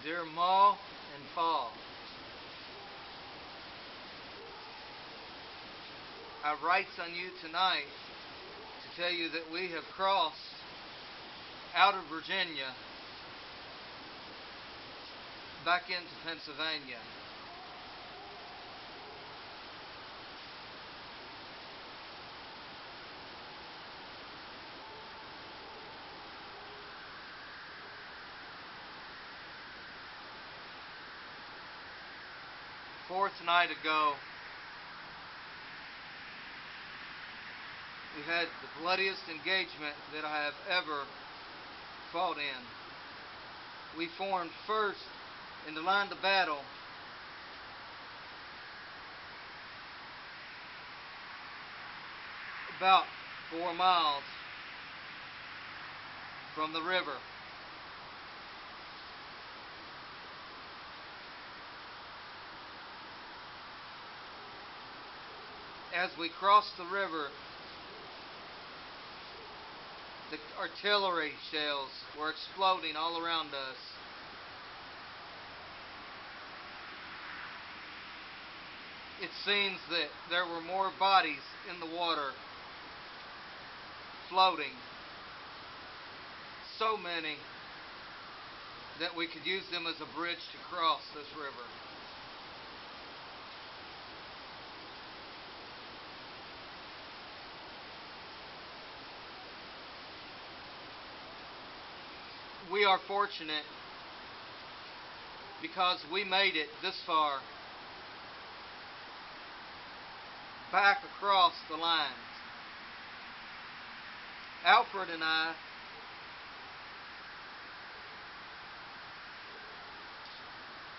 Dear Ma and Pa, I writes on you tonight to tell you that we have crossed out of Virginia back into Pennsylvania. Fortnight ago, we had the bloodiest engagement that I have ever fought in. We formed first in the line of battle about 4 miles from the river. As we crossed the river, the artillery shells were exploding all around us. It seems that there were more bodies in the water floating. So many that we could use them as a bridge to cross this river. We are fortunate because we made it this far back across the lines. Alfred and I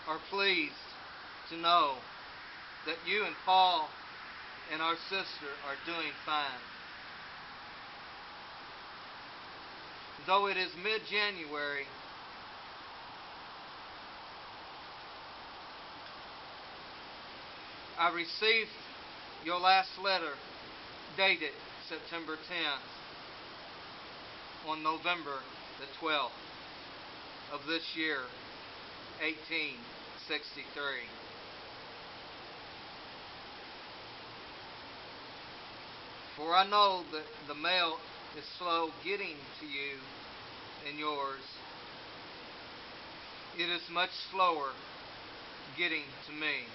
are pleased to know that you and Paul and our sister are doing fine. Though it is mid-January, I received your last letter dated September 10th on November the 12th of this year, 1863. For I know that the mail is slow getting to you and yours. It is much slower getting to me.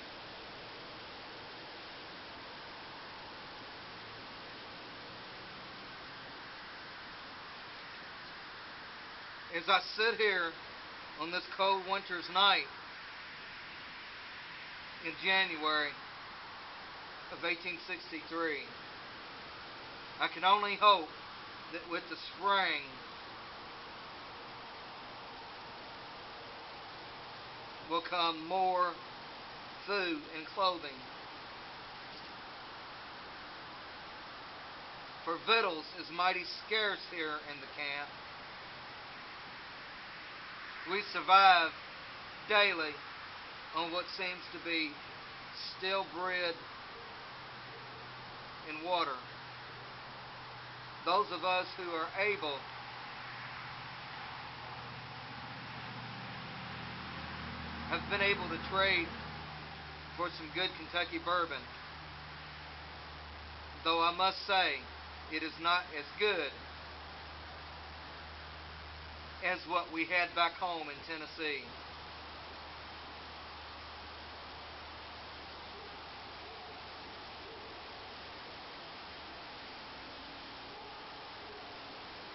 As I sit here on this cold winter's night in January of 1863, I can only hope that with the spring will come more food and clothing. For victuals is mighty scarce here in the camp. We survive daily on what seems to be stale bread and water. Those of us who are able have been able to trade for some good Kentucky bourbon. Though I must say, it is not as good as what we had back home in Tennessee.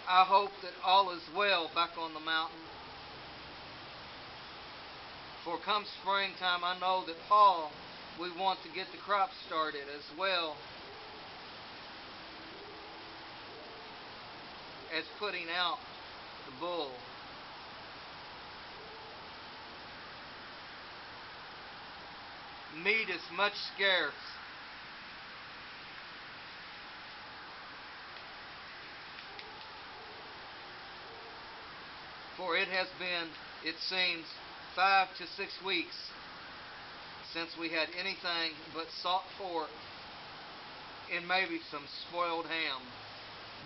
I hope that all is well back on the mountain. For come springtime, I know that Paul, we want to get the crop started as well as putting out the bull. Meat is much scarce. For it has been, it seems, 5 to 6 weeks since we had anything but salt pork and maybe some spoiled ham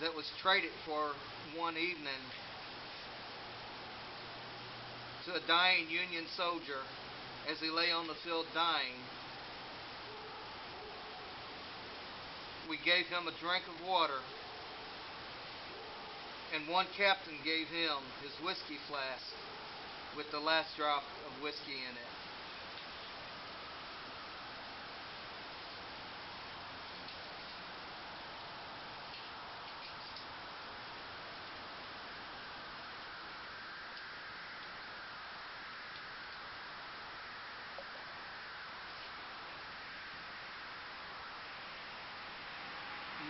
that was traded for one evening to a dying Union soldier as he lay on the field dying. We gave him a drink of water, and one captain gave him his whiskey flask with the last drop of whiskey in it.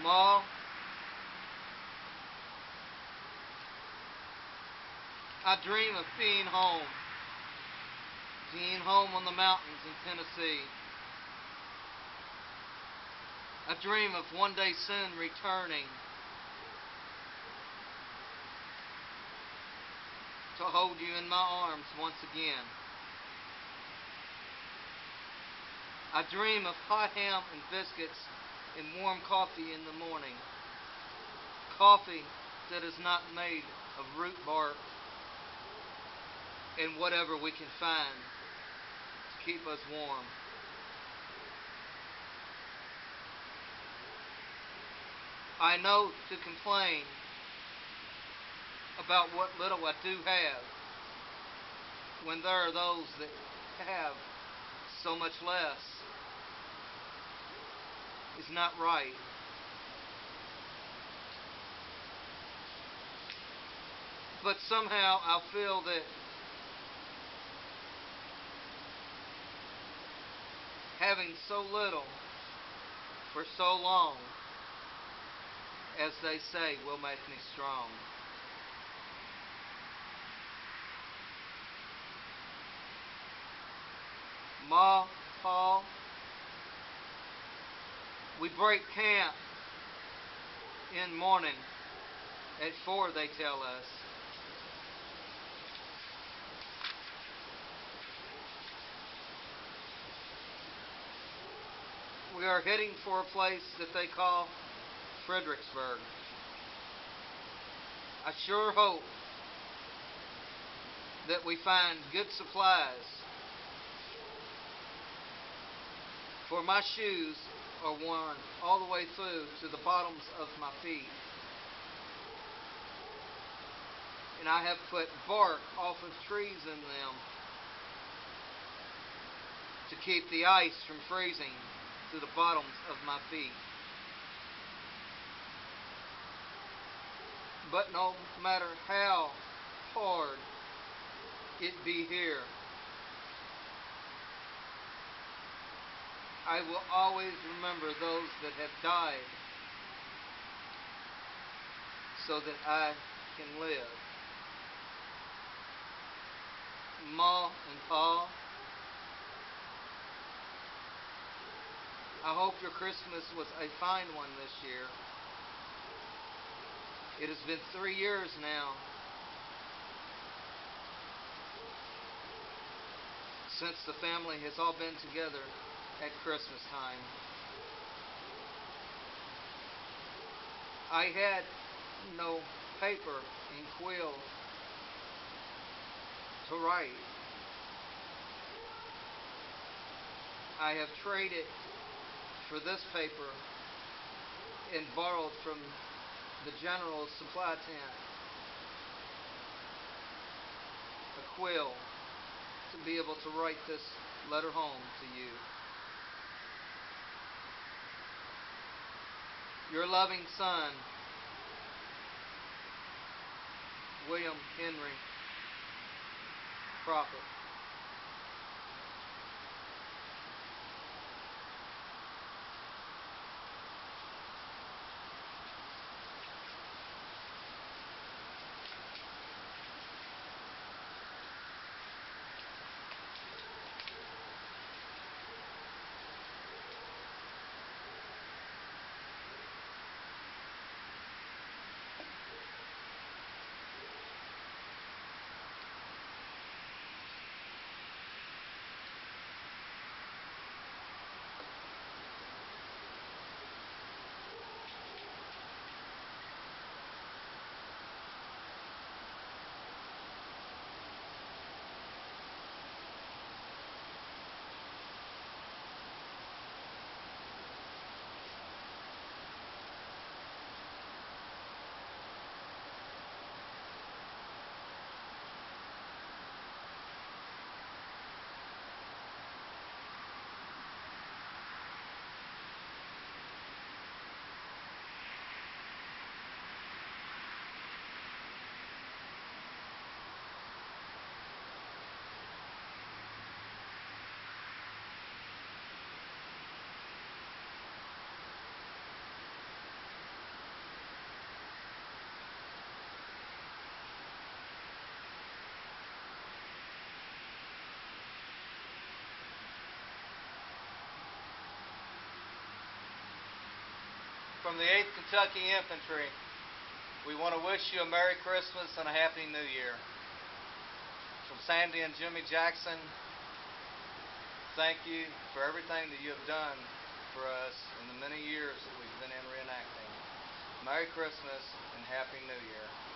Ma, I dream of being home on the mountains in Tennessee. I dream of one day soon returning to hold you in my arms once again. I dream of hot ham and biscuits and warm coffee in the morning. Coffee that is not made of root bark and whatever we can find to keep us warm. I know to complain about what little I do have when there are those that have so much less is not right. But somehow I feel that having so little for so long, as they say, will make me strong. Ma, Pa, we break camp in morning at 4, they tell us. We are heading for a place that they call Fredericksburg. I sure hope that we find good supplies, for my shoes are worn all the way through to the bottoms of my feet. And I have put bark off of trees in them to keep the ice from freezing to the bottoms of my feet. But no matter how hard it be here, I will always remember those that have died so that I can live. Ma and Pa, I hope your Christmas was a fine one this year. It has been 3 years now since the family has all been together at Christmas time. I had no paper and quill to write. I have traded for this paper and borrowed from the general supply tent a quill to be able to write this letter home to you. Your loving son, William Henry Prophet. from the 8th Kentucky Infantry, we want to wish you a Merry Christmas and a Happy New Year. From Sandy and Jimmie Jackson, thank you for everything that you have done for us in the many years that we've been in reenacting. Merry Christmas and Happy New Year.